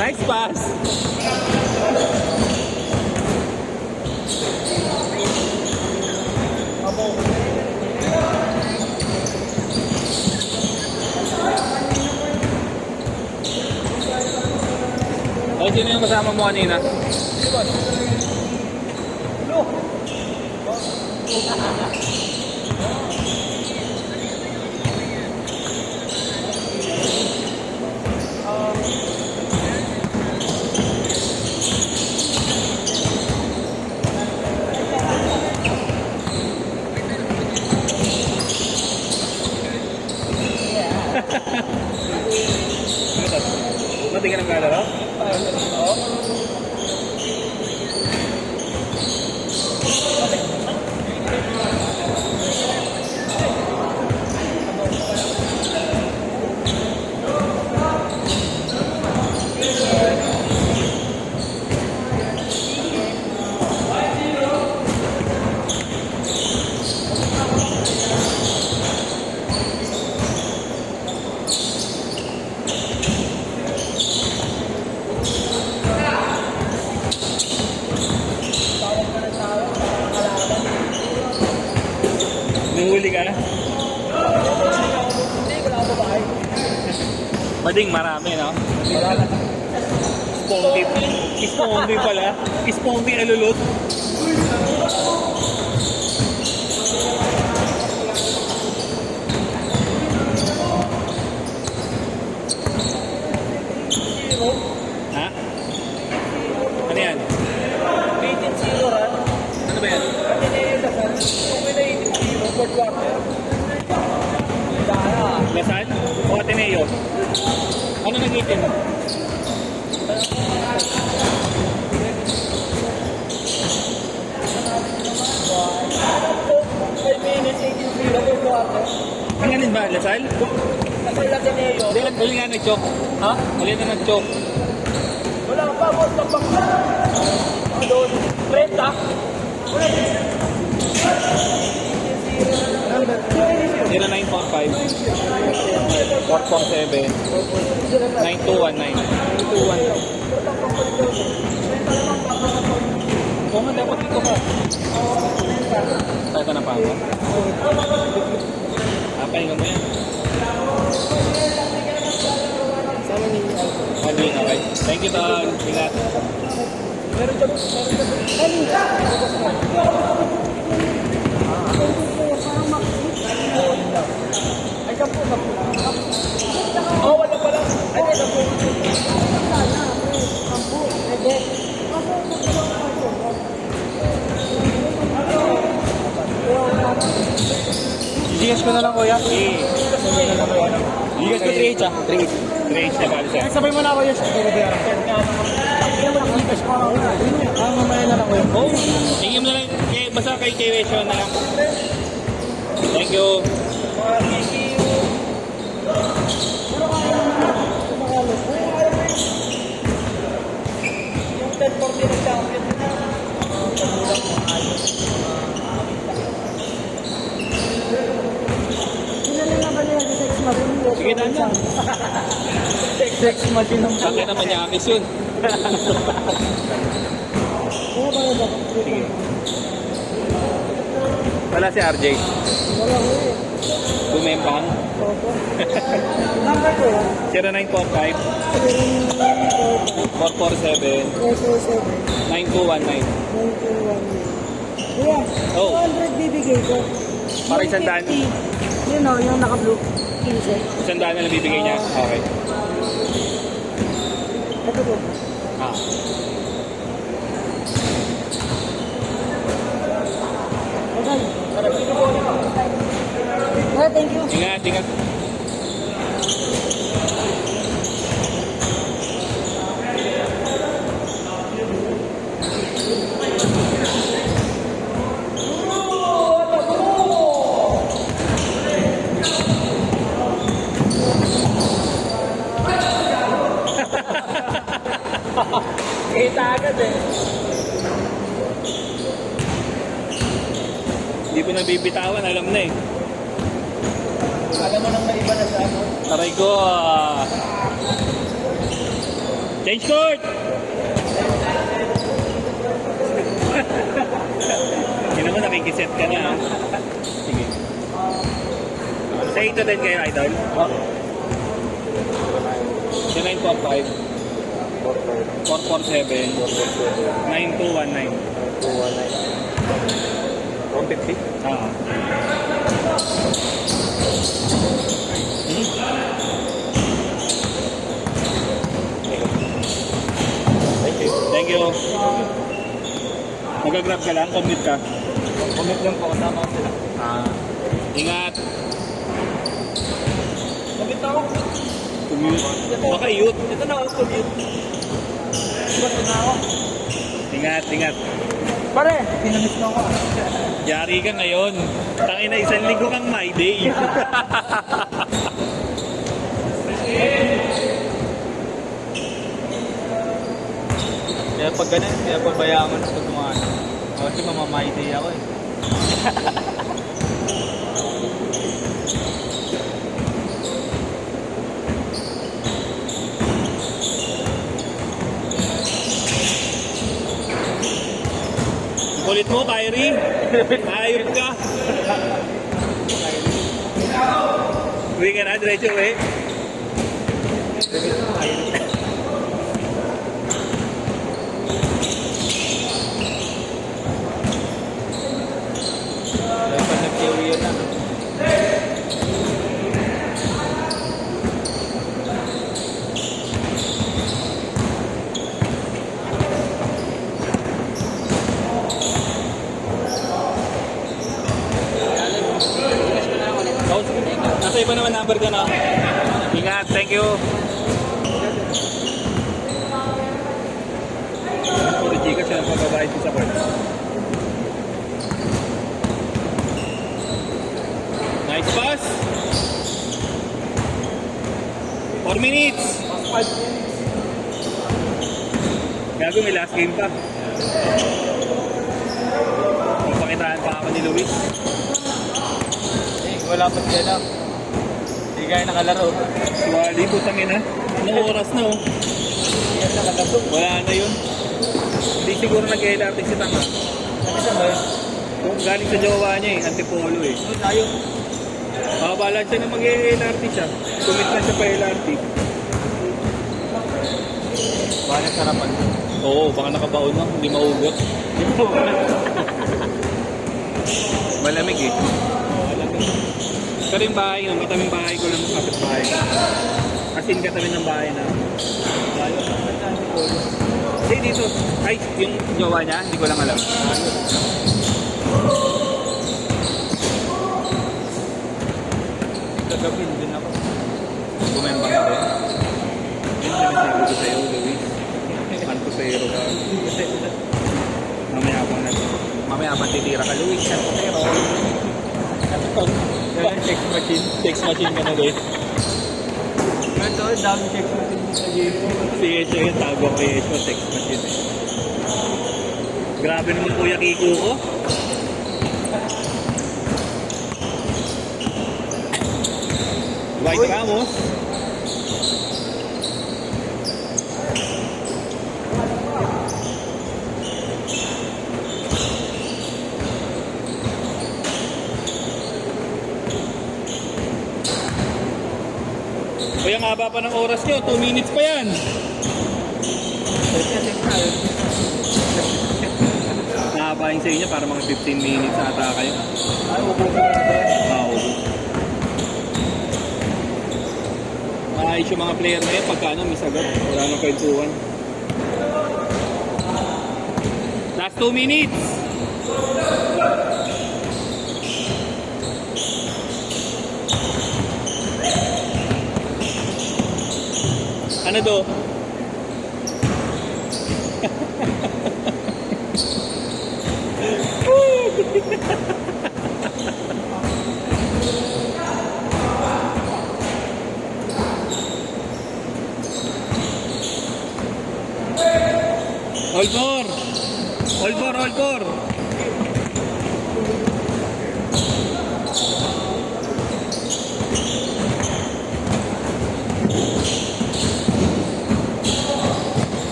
Nice pass. O, sino yung kasama mo kanina? Mati ka ng kalaro? Oo. Nuhuli ka? Hindi, wala ako babae. Mading marami, no? Wala na. Spongy. Spongy pala. Spongy alulot. Ha? Ano yan? 18-0 ran. Ano ba yan? Kasi nilasan, kung may na 18-0, fourth quarter. Dara. Lasal? O Ateneo? Ano nag-itin? Five minutes, 18-0, fourth quarter. Ang ganin ba? Lasal? Kasi lagi niyo. Huli nga nag-choke. Ha? Huli na nag-choke. Wala pa, boss, tabak na. Doon, 30. Wala. 0945 447 9219 Kung nga dapat dito ka. Tayo ka na pa ako. Pahinga mo yan. Sama ni Okay, okay. Thank you, Tol. Ingat. meron dyan. Ay, sampu. Oh, wala pala. Ay, may sampu. Gigas ko na lang, kuya. Gigas ko 3H, ah. 3H. 3H na bali siya. Sabay mo na ako, yes. Mamaya na lang ko yun. Oh, tingin mo na lang. Basta kay K-Ratio na lang. Thank you. Thank you. Yung 10-40 ng champion. Sige na lang. Sex machine ng Sakit naman niya amis yun. Sige. Wala si RJ. Wala ko eh. Bumempang. Number ko yan. 0945 447 9219. Kuya, Oh. 200 bibigay ko. Para isang daan. 50, yun o, yung naka-blue. 15. Isang daan na lang bibigay niya. Okay. Ito po. Ah. Okay. Thank you. Ingat, ingat. Kita agad eh. Hindi ko nabibitawan, alam na eh. Alam mo nang may iba na siya, no? Taray ko. Change court! Hindi naman nakikiset ka na. Sige. Sa 8 to 10 kayo, idol? Sa 945. 447. 9219. 150? Ah. Thank you. Mag-grab ka lang, commute ka. Commit lang po, kasama ko sila. Ah. Ingat. Commit ako. Commute. Baka youth. Ito na ako, commit. Basta na ako. Ingat, ingat. Pare, pinamiss na ako. Yari ka ngayon. Tangina, isang linggo kang my day. Kaya pag ganun, kaya pabayaan ko na pag kumano. Kasi mamamay-day ako eh. Kulit mo, Kyrie. Ayop ka. Uwi ka na, diretso uwi. Kaya pag nag-carry yan na. Oh, nasa iba naman number ka na. Ingat, thank you. Puro chika siya ang pagbabayad sa court. Nice pass. 4 minutes. Gago, may last game pa. Pakitaan pa ako ni Luis. Wala pa siya na. Hindi kaya nakalaro. Wali, putang ina. Anong oras na oh? Hindi yan nakalaro. Wala na yun. Hindi siguro nag-LRT si Tanga. Ano siya ba yun? Kung galing sa jowa niya eh, antipolo eh. Ano tayo? Makabalan siya na mag-LRT siya. Commit na siya pa LRT. Baka sarapan. Oo, baka nakabaon na, hindi maugot. Malamig eh. Pero yung bahay, yung kataming bahay ko lang, kapit bahay. As in, katabi ng bahay na. Tayo, saan si Polo? Hindi, dito. Ay, yung jowa niya, hindi ko lang alam. Kagabi, din ako. Bumembang na rin. Yun sinasabi ko sa'yo, Luis. Antusero ka. Mamaya pa na. Mamaya pa titira ka, Luis. Antusero. Text machine. Text machine ka na rin. Ito, dami text machine sa GC. Si Esho yung tawag kay Esho, text machine eh. Grabe naman Kuya Kiko ko. White Ramos. Kuya, ang haba pa ng oras nyo. 2 minutes pa yan. Nakapain sa inyo para mga 15 minutes ata kayo. Ay, upo ko na ba? Wow. Maayos yung mga player na yun pagka ano, may sagot. Wala nang kwentuhan. Last 2 minutes. Ano do? All four! All four, all four!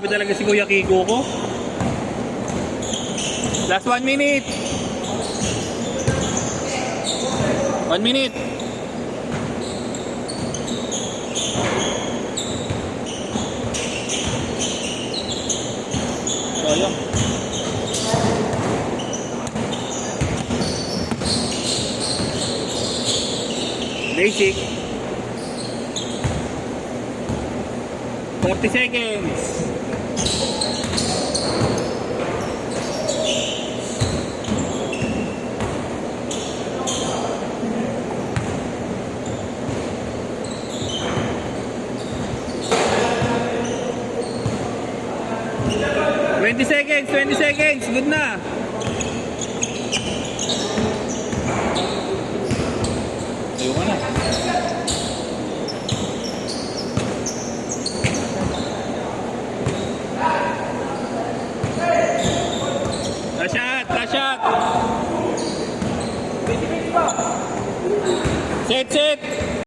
Grabe talaga si Kuya Kiko ko. Last 1 minute. 1 minute. Sayang. Basic. 40 seconds. Twenty seconds, 20 seconds, good na. Ayaw ka na. Last shot. Set.